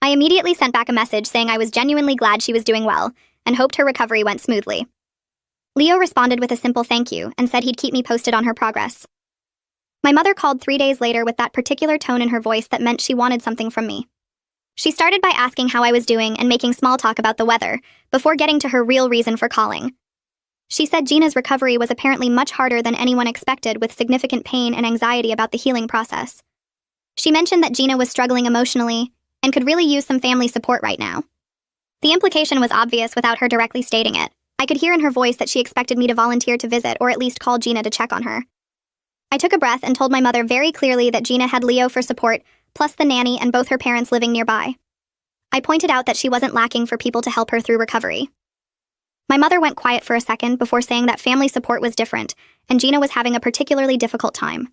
I immediately sent back a message saying I was genuinely glad she was doing well, and hoped her recovery went smoothly. Leo responded with a simple thank you and said he'd keep me posted on her progress. My mother called 3 days later with that particular tone in her voice that meant she wanted something from me. She started by asking how I was doing and making small talk about the weather, before getting to her real reason for calling. She said Gina's recovery was apparently much harder than anyone expected, with significant pain and anxiety about the healing process. She mentioned that Gina was struggling emotionally and could really use some family support right now. The implication was obvious without her directly stating it. I could hear in her voice that she expected me to volunteer to visit or at least call Gina to check on her. I took a breath and told my mother very clearly that Gina had Leo for support, plus the nanny and both her parents living nearby. I pointed out that she wasn't lacking for people to help her through recovery. My mother went quiet for a second before saying that family support was different, and Gina was having a particularly difficult time.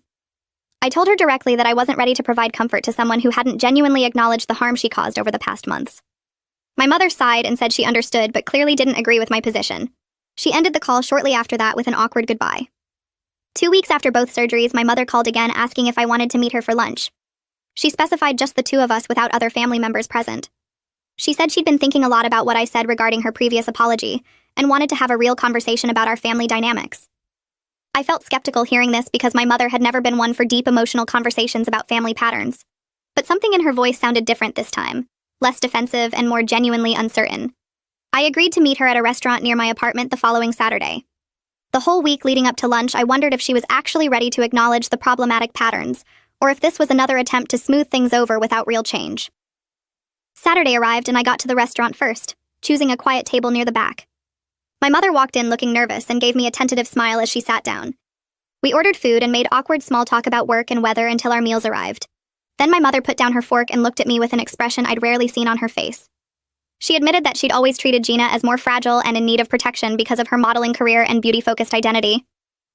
I told her directly that I wasn't ready to provide comfort to someone who hadn't genuinely acknowledged the harm she caused over the past months. My mother sighed and said she understood but clearly didn't agree with my position. She ended the call shortly after that with an awkward goodbye. 2 weeks after both surgeries, my mother called again asking if I wanted to meet her for lunch. She specified just the two of us without other family members present. She said she'd been thinking a lot about what I said regarding her previous apology and wanted to have a real conversation about our family dynamics. I felt skeptical hearing this because my mother had never been one for deep emotional conversations about family patterns. But something in her voice sounded different this time, less defensive and more genuinely uncertain. I agreed to meet her at a restaurant near my apartment the following Saturday. The whole week leading up to lunch, I wondered if she was actually ready to acknowledge the problematic patterns, or if this was another attempt to smooth things over without real change. Saturday arrived and I got to the restaurant first, choosing a quiet table near the back. My mother walked in looking nervous and gave me a tentative smile as she sat down. We ordered food and made awkward small talk about work and weather until our meals arrived. Then my mother put down her fork and looked at me with an expression I'd rarely seen on her face. She admitted that she'd always treated Gina as more fragile and in need of protection because of her modeling career and beauty-focused identity.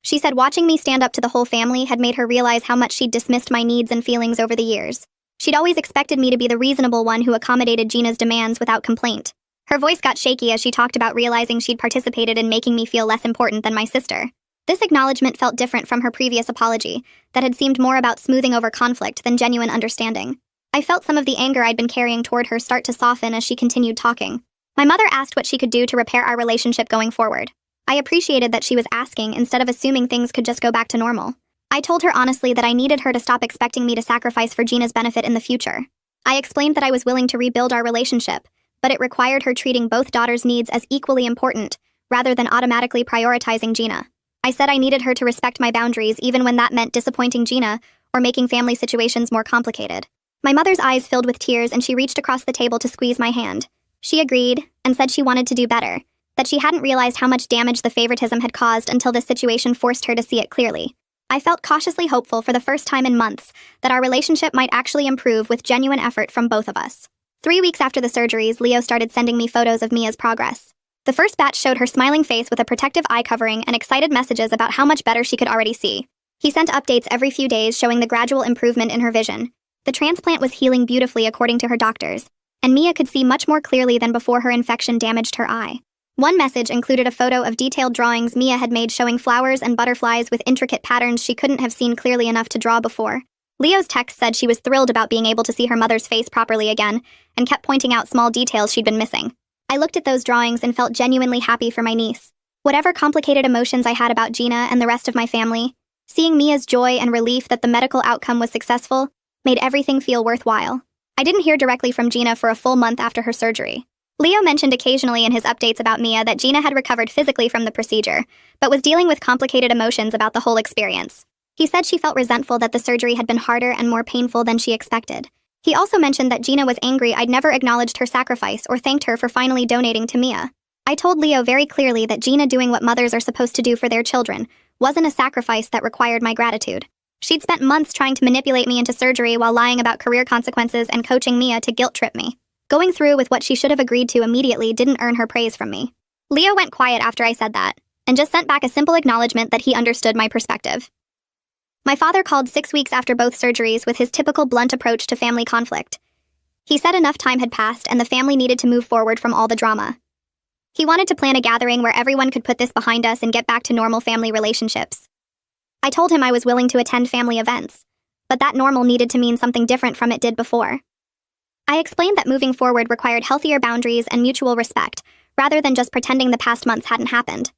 She said watching me stand up to the whole family had made her realize how much she'd dismissed my needs and feelings over the years. She'd always expected me to be the reasonable one who accommodated Gina's demands without complaint. Her voice got shaky as she talked about realizing she'd participated in making me feel less important than my sister. This acknowledgement felt different from her previous apology, that had seemed more about smoothing over conflict than genuine understanding. I felt some of the anger I'd been carrying toward her start to soften as she continued talking. My mother asked what she could do to repair our relationship going forward. I appreciated that she was asking instead of assuming things could just go back to normal. I told her honestly that I needed her to stop expecting me to sacrifice for Gina's benefit in the future. I explained that I was willing to rebuild our relationship, but it required her treating both daughters' needs as equally important, rather than automatically prioritizing Gina. I said I needed her to respect my boundaries even when that meant disappointing Gina or making family situations more complicated. My mother's eyes filled with tears and she reached across the table to squeeze my hand. She agreed and said she wanted to do better, that she hadn't realized how much damage the favoritism had caused until this situation forced her to see it clearly. I felt cautiously hopeful for the first time in months that our relationship might actually improve with genuine effort from both of us. 3 weeks after the surgeries, Leo started sending me photos of Mia's progress. The first batch showed her smiling face with a protective eye covering and excited messages about how much better she could already see. He sent updates every few days showing the gradual improvement in her vision. The transplant was healing beautifully according to her doctors, and Mia could see much more clearly than before her infection damaged her eye. One message included a photo of detailed drawings Mia had made showing flowers and butterflies with intricate patterns she couldn't have seen clearly enough to draw before. Leo's text said she was thrilled about being able to see her mother's face properly again, and kept pointing out small details she'd been missing. I looked at those drawings and felt genuinely happy for my niece. Whatever complicated emotions I had about Gina and the rest of my family, seeing Mia's joy and relief that the medical outcome was successful made everything feel worthwhile. I didn't hear directly from Gina for a full month after her surgery. Leo mentioned occasionally in his updates about Mia that Gina had recovered physically from the procedure, but was dealing with complicated emotions about the whole experience. He said she felt resentful that the surgery had been harder and more painful than she expected. He also mentioned that Gina was angry I'd never acknowledged her sacrifice or thanked her for finally donating to Mia. I told Leo very clearly that Gina doing what mothers are supposed to do for their children wasn't a sacrifice that required my gratitude. She'd spent months trying to manipulate me into surgery while lying about career consequences and coaching Mia to guilt-trip me. Going through with what she should have agreed to immediately didn't earn her praise from me. Leo went quiet after I said that, and just sent back a simple acknowledgement that he understood my perspective. My father called 6 weeks after both surgeries with his typical blunt approach to family conflict. He said enough time had passed and the family needed to move forward from all the drama. He wanted to plan a gathering where everyone could put this behind us and get back to normal family relationships. I told him I was willing to attend family events, but that normal needed to mean something different from it did before. I explained that moving forward required healthier boundaries and mutual respect, rather than just pretending the past months hadn't happened.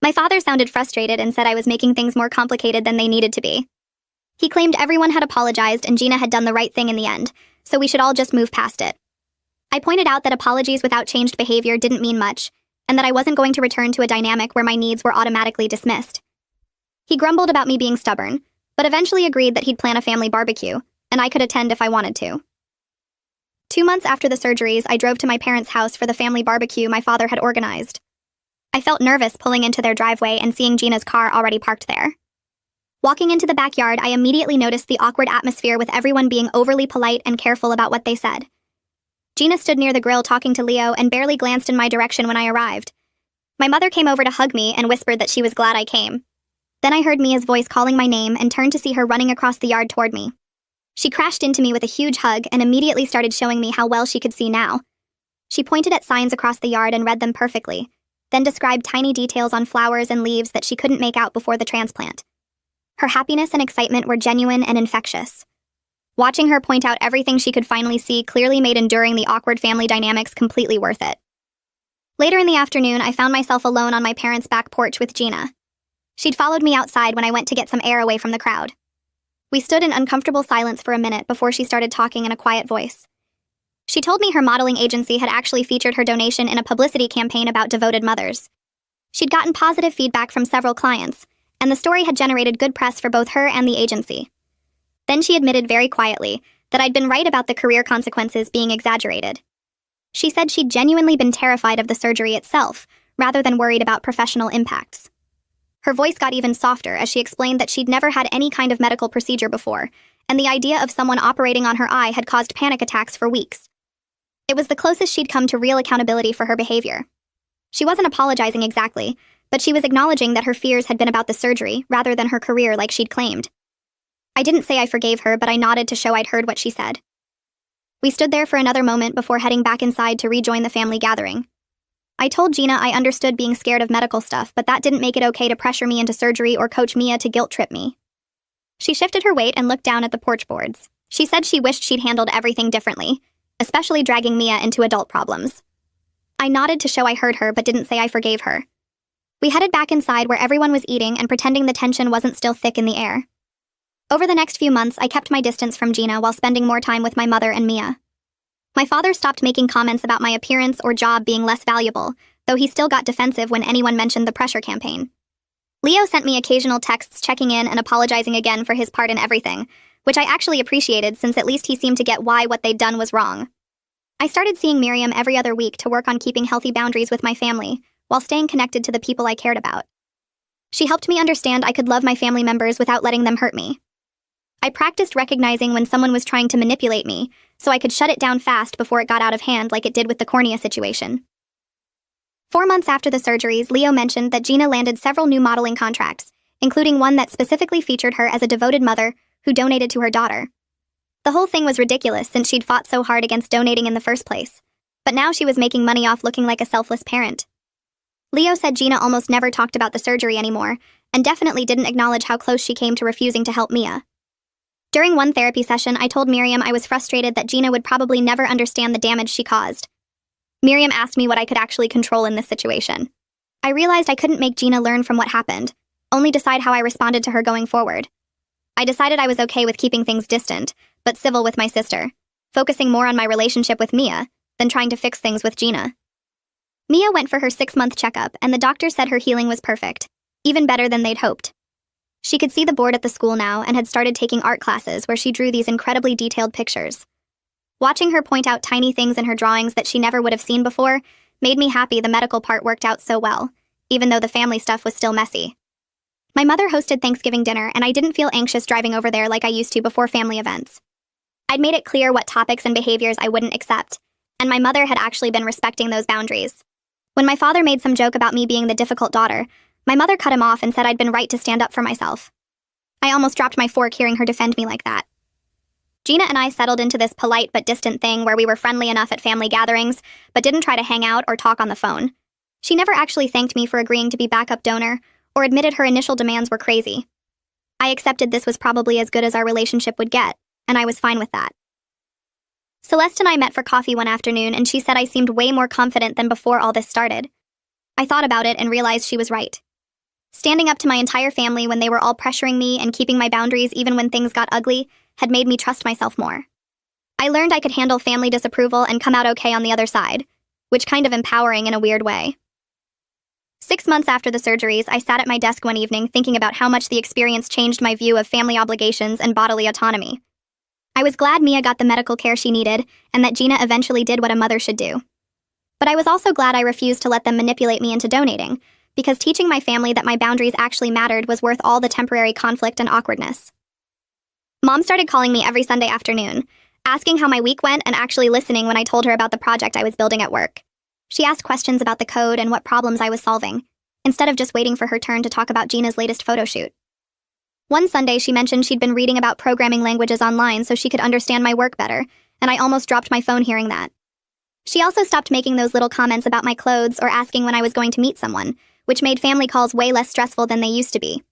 My father sounded frustrated and said I was making things more complicated than they needed to be. He claimed everyone had apologized and Gina had done the right thing in the end, so we should all just move past it. I pointed out that apologies without changed behavior didn't mean much, and that I wasn't going to return to a dynamic where my needs were automatically dismissed. He grumbled about me being stubborn, but eventually agreed that he'd plan a family barbecue, and I could attend if I wanted to. 2 months after the surgeries, I drove to my parents' house for the family barbecue my father had organized. I felt nervous pulling into their driveway and seeing Gina's car already parked there. Walking into the backyard, I immediately noticed the awkward atmosphere with everyone being overly polite and careful about what they said. Gina stood near the grill talking to Leo and barely glanced in my direction when I arrived. My mother came over to hug me and whispered that she was glad I came. Then I heard Mia's voice calling my name and turned to see her running across the yard toward me. She crashed into me with a huge hug and immediately started showing me how well she could see now. She pointed at signs across the yard and read them perfectly, then described tiny details on flowers and leaves that she couldn't make out before the transplant. Her happiness and excitement were genuine and infectious. Watching her point out everything she could finally see clearly made enduring the awkward family dynamics completely worth it. Later in the afternoon, I found myself alone on my parents' back porch with Gina. She'd followed me outside when I went to get some air away from the crowd. We stood in uncomfortable silence for a minute before she started talking in a quiet voice. She told me her modeling agency had actually featured her donation in a publicity campaign about devoted mothers. She'd gotten positive feedback from several clients, and the story had generated good press for both her and the agency. Then she admitted very quietly that I'd been right about the career consequences being exaggerated. She said she'd genuinely been terrified of the surgery itself, rather than worried about professional impacts. Her voice got even softer as she explained that she'd never had any kind of medical procedure before, and the idea of someone operating on her eye had caused panic attacks for weeks. It was the closest she'd come to real accountability for her behavior. She wasn't apologizing exactly, but she was acknowledging that her fears had been about the surgery rather than her career like she'd claimed. I didn't say I forgave her, but I nodded to show I'd heard what she said. We stood there for another moment before heading back inside to rejoin the family gathering. I told Gina I understood being scared of medical stuff, but that didn't make it okay to pressure me into surgery or coach Mia to guilt-trip me. She shifted her weight and looked down at the porch boards. She said she wished she'd handled everything differently, especially dragging Mia into adult problems. I nodded to show I heard her, but didn't say I forgave her. We headed back inside where everyone was eating and pretending the tension wasn't still thick in the air. Over the next few months, I kept my distance from Gina while spending more time with my mother and Mia. My father stopped making comments about my appearance or job being less valuable, though he still got defensive when anyone mentioned the pressure campaign. Leo sent me occasional texts checking in and apologizing again for his part in everything, which I actually appreciated since at least he seemed to get why what they'd done was wrong. I started seeing Miriam every other week to work on keeping healthy boundaries with my family, while staying connected to the people I cared about. She helped me understand I could love my family members without letting them hurt me. I practiced recognizing when someone was trying to manipulate me, so I could shut it down fast before it got out of hand like it did with the cornea situation. 4 months after the surgeries, Leo mentioned that Gina landed several new modeling contracts, including one that specifically featured her as a devoted mother who donated to her daughter. The whole thing was ridiculous since she'd fought so hard against donating in the first place, but now she was making money off looking like a selfless parent. Leo said Gina almost never talked about the surgery anymore, and definitely didn't acknowledge how close she came to refusing to help Mia. During one therapy session, I told Miriam I was frustrated that Gina would probably never understand the damage she caused. Miriam asked me what I could actually control in this situation. I realized I couldn't make Gina learn from what happened, only decide how I responded to her going forward. I decided I was okay with keeping things distant, but civil with my sister, focusing more on my relationship with Mia, than trying to fix things with Gina. Mia went for her 6-month checkup, and the doctor said her healing was perfect, even better than they'd hoped. She could see the board at the school now and had started taking art classes where she drew these incredibly detailed pictures. Watching her point out tiny things in her drawings that she never would have seen before made me happy the medical part worked out so well, even though the family stuff was still messy. My mother hosted Thanksgiving dinner, and I didn't feel anxious driving over there like I used to before family events. I'd made it clear what topics and behaviors I wouldn't accept, and my mother had actually been respecting those boundaries. When my father made some joke about me being the difficult daughter, my mother cut him off and said I'd been right to stand up for myself. I almost dropped my fork hearing her defend me like that. Gina and I settled into this polite but distant thing where we were friendly enough at family gatherings, but didn't try to hang out or talk on the phone. She never actually thanked me for agreeing to be backup donor, or admitted her initial demands were crazy. I accepted this was probably as good as our relationship would get, and I was fine with that. Celeste and I met for coffee one afternoon, and she said I seemed way more confident than before all this started. I thought about it and realized she was right. Standing up to my entire family when they were all pressuring me and keeping my boundaries even when things got ugly had made me trust myself more. I learned I could handle family disapproval and come out okay on the other side, which kind of empowering in a weird way. 6 months after the surgeries, I sat at my desk one evening thinking about how much the experience changed my view of family obligations and bodily autonomy. I was glad Mia got the medical care she needed and that Gina eventually did what a mother should do. But I was also glad I refused to let them manipulate me into donating, because teaching my family that my boundaries actually mattered was worth all the temporary conflict and awkwardness. Mom started calling me every Sunday afternoon, asking how my week went and actually listening when I told her about the project I was building at work. She asked questions about the code and what problems I was solving, instead of just waiting for her turn to talk about Gina's latest photo shoot. One Sunday, she mentioned she'd been reading about programming languages online so she could understand my work better, and I almost dropped my phone hearing that. She also stopped making those little comments about my clothes or asking when I was going to meet someone, which made family calls way less stressful than they used to be.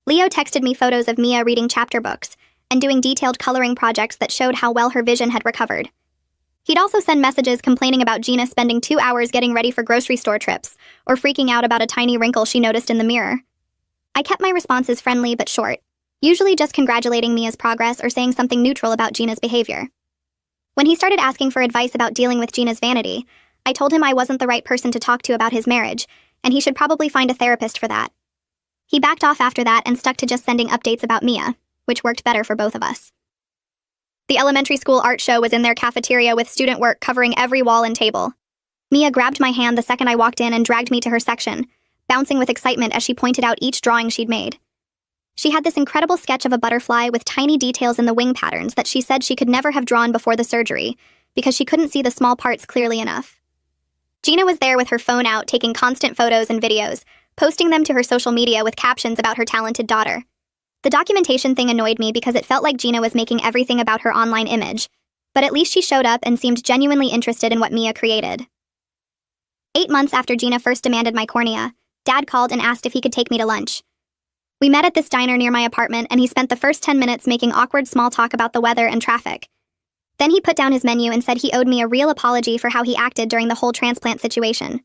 Leo texted me photos of Mia reading chapter books and doing detailed coloring projects that showed how well her vision had recovered. He'd also send messages complaining about Gina spending 2 hours getting ready for grocery store trips, or freaking out about a tiny wrinkle she noticed in the mirror. I kept my responses friendly but short, usually just congratulating Mia's progress or saying something neutral about Gina's behavior. When he started asking for advice about dealing with Gina's vanity, I told him I wasn't the right person to talk to about his marriage, and he should probably find a therapist for that. He backed off after that and stuck to just sending updates about Mia, which worked better for both of us. The elementary school art show was in their cafeteria with student work covering every wall and table. Mia grabbed my hand the second I walked in and dragged me to her section, bouncing with excitement as she pointed out each drawing she'd made. She had this incredible sketch of a butterfly with tiny details in the wing patterns that she said she could never have drawn before the surgery because she couldn't see the small parts clearly enough. Gina was there with her phone out taking constant photos and videos, posting them to her social media with captions about her talented daughter. The documentation thing annoyed me because it felt like Gina was making everything about her online image, but at least she showed up and seemed genuinely interested in what Mia created. 8 months after Gina first demanded my cornea, Dad called and asked if he could take me to lunch. We met at this diner near my apartment, and he spent the first 10 minutes making awkward small talk about the weather and traffic. Then he put down his menu and said he owed me a real apology for how he acted during the whole transplant situation.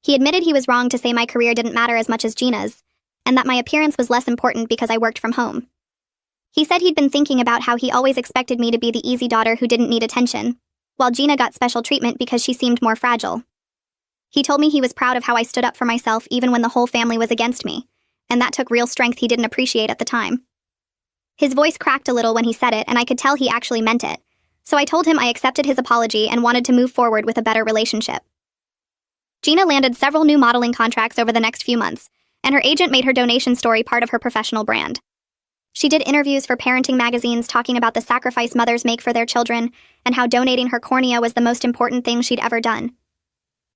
He admitted he was wrong to say my career didn't matter as much as Gina's, and that my appearance was less important because I worked from home. He said he'd been thinking about how he always expected me to be the easy daughter who didn't need attention, while Gina got special treatment because she seemed more fragile. He told me he was proud of how I stood up for myself even when the whole family was against me, and that took real strength he didn't appreciate at the time. His voice cracked a little when he said it, and I could tell he actually meant it, so I told him I accepted his apology and wanted to move forward with a better relationship. Gina landed several new modeling contracts over the next few months, and her agent made her donation story part of her professional brand. She did interviews for parenting magazines talking about the sacrifice mothers make for their children and how donating her cornea was the most important thing she'd ever done.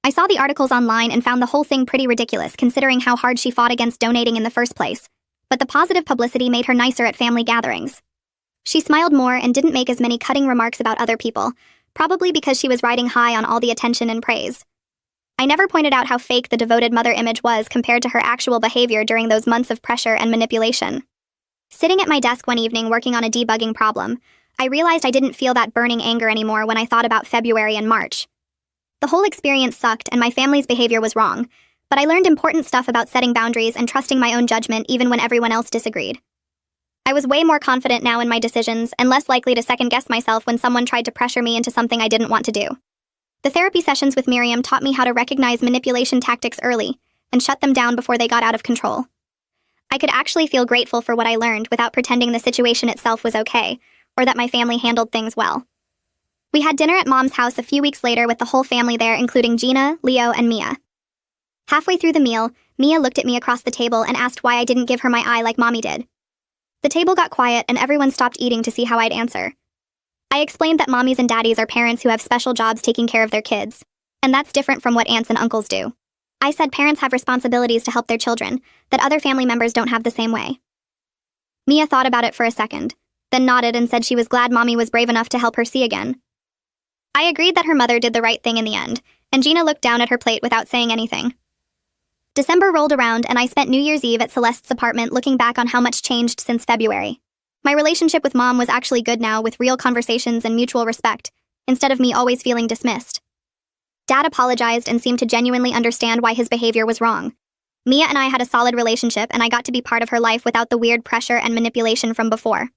I saw the articles online and found the whole thing pretty ridiculous considering how hard she fought against donating in the first place, but the positive publicity made her nicer at family gatherings. She smiled more and didn't make as many cutting remarks about other people, probably because she was riding high on all the attention and praise. I never pointed out how fake the devoted mother image was compared to her actual behavior during those months of pressure and manipulation. Sitting at my desk one evening working on a debugging problem, I realized I didn't feel that burning anger anymore when I thought about February and March. The whole experience sucked and my family's behavior was wrong, but I learned important stuff about setting boundaries and trusting my own judgment even when everyone else disagreed. I was way more confident now in my decisions and less likely to second-guess myself when someone tried to pressure me into something I didn't want to do. The therapy sessions with Miriam taught me how to recognize manipulation tactics early and shut them down before they got out of control. I could actually feel grateful for what I learned without pretending the situation itself was okay, or that my family handled things well. We had dinner at Mom's house a few weeks later with the whole family there, including Gina, Leo, and Mia. Halfway through the meal, Mia looked at me across the table and asked why I didn't give her my eye like Mommy did. The table got quiet and everyone stopped eating to see how I'd answer. I explained that mommies and daddies are parents who have special jobs taking care of their kids, and that's different from what aunts and uncles do. I said parents have responsibilities to help their children, that other family members don't have the same way. Mia thought about it for a second, then nodded and said she was glad Mommy was brave enough to help her see again. I agreed that her mother did the right thing in the end, and Gina looked down at her plate without saying anything. December rolled around and I spent New Year's Eve at Celeste's apartment looking back on how much changed since February. My relationship with Mom was actually good now, with real conversations and mutual respect, instead of me always feeling dismissed. Dad apologized and seemed to genuinely understand why his behavior was wrong. Mia and I had a solid relationship, and I got to be part of her life without the weird pressure and manipulation from before.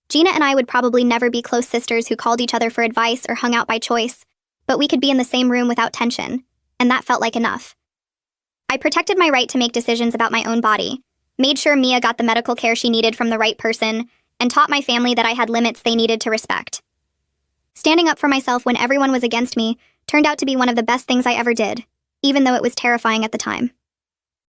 Gina and I would probably never be close sisters who called each other for advice or hung out by choice, but we could be in the same room without tension, and that felt like enough. I protected my right to make decisions about my own body, made sure Mia got the medical care she needed from the right person, and taught my family that I had limits they needed to respect. Standing up for myself when everyone was against me turned out to be one of the best things I ever did, even though it was terrifying at the time.